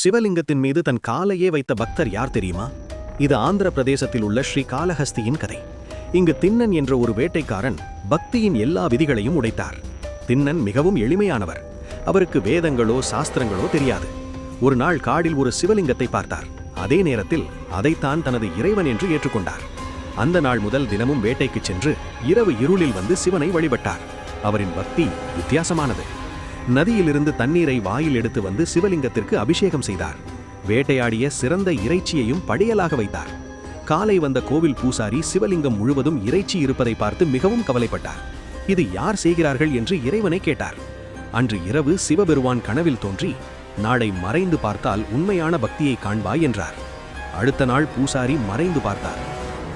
சிவலிங்கத்தின் மீது தன் காலையே வைத்த பக்தர் யார் தெரியுமா? இது ஆந்திர பிரதேசத்தில் உள்ள ஸ்ரீ காளஹஸ்தியின் கதை. இங்கு திண்ணன் என்ற ஒரு வேட்டைக்காரன் பக்தியின் எல்லா விதிகளையும் உடைத்தார். திண்ணன் மிகவும் எளிமையானவர். அவருக்கு வேதங்களோ சாஸ்திரங்களோ தெரியாது. ஒரு நாள் காடில் ஒரு சிவலிங்கத்தை பார்த்தார். அதே நேரத்தில் அதைத்தான் தனது இறைவன் என்று ஏற்றுக்கொண்டார். அந்த நாள் முதல் தினமும் வேட்டைக்கு சென்று இரவு இருளில் வந்து சிவனை வழிபட்டார். அவரின் பக்தி வித்தியாசமானது. நதியிலிருந்து தண்ணீரை வாயில் எடுத்து வந்து சிவலிங்கத்திற்கு அபிஷேகம் செய்தார். வேட்டையாடிய சிறந்த இறைச்சியையும் படையலாக வைத்தார். காலை வந்த கோவில் பூசாரி சிவலிங்கம் முழுவதும் இறைச்சி இருப்பதை பார்த்து மிகவும் கவலைப்பட்டார். இது யார் செய்கிறார்கள் என்று இறைவனை கேட்டார். அன்று இரவு சிவபெருமான் கனவில் தோன்றி, நாளை மறைந்து பார்த்தால் உண்மையான பக்தியை காண்பாய் என்றார். அடுத்த நாள் பூசாரி மறைந்து பார்த்தார்.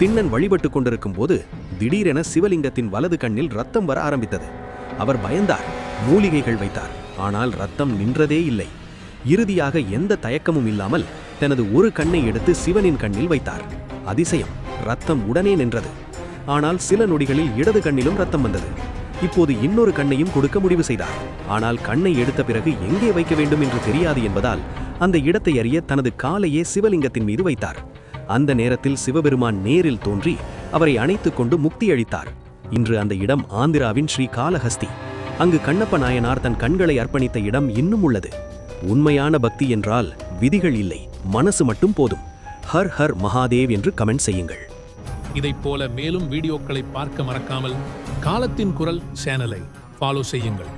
திண்ணன் வழிபட்டு கொண்டிருக்கும் போது திடீரென சிவலிங்கத்தின் வலது கண்ணில் ரத்தம் வர ஆரம்பித்தது. அவர் பயந்தார். மூலிகைகள் வைத்தார். ஆனால் ரத்தம் நின்றதே இல்லை. இறுதியாக எந்த தயக்கமும் இல்லாமல் தனது ஒரு கண்ணை எடுத்து சிவனின் கண்ணில் வைத்தார். அதிசயம், ரத்தம் உடனே நின்றது. ஆனால் சில நொடிகளில் இடது கண்ணிலும் ரத்தம் வந்தது. இப்போது இன்னொரு கண்ணையும் கொடுக்க முடிவு செய்தார். ஆனால் கண்ணை எடுத்த பிறகு எங்கே வைக்க வேண்டும் என்று தெரியாது என்பதால் அந்த இடத்தை அறிய தனது காலையே சிவலிங்கத்தின் மீது வைத்தார். அந்த நேரத்தில் சிவபெருமான் நேரில் தோன்றி அவரை அணைத்துக் கொண்டு முக்தி அளித்தார். இன்று அந்த இடம் ஆந்திராவின் ஸ்ரீ காளஹஸ்தி. அங்கு கண்ணப்ப நாயனார் தன் கண்களை அர்ப்பணித்த இடம் இன்னும் உள்ளது. உண்மையான பக்தி என்றால் விதிகள் இல்லை, மனசு மட்டும் போதும். ஹர் ஹர் மகாதேவ் என்று கமெண்ட் செய்யுங்கள். இதைப் போல மேலும் வீடியோக்களை பார்க்க மறக்காமல் காலத்தின் குரல் சேனலை ஃபாலோ செய்யுங்கள்.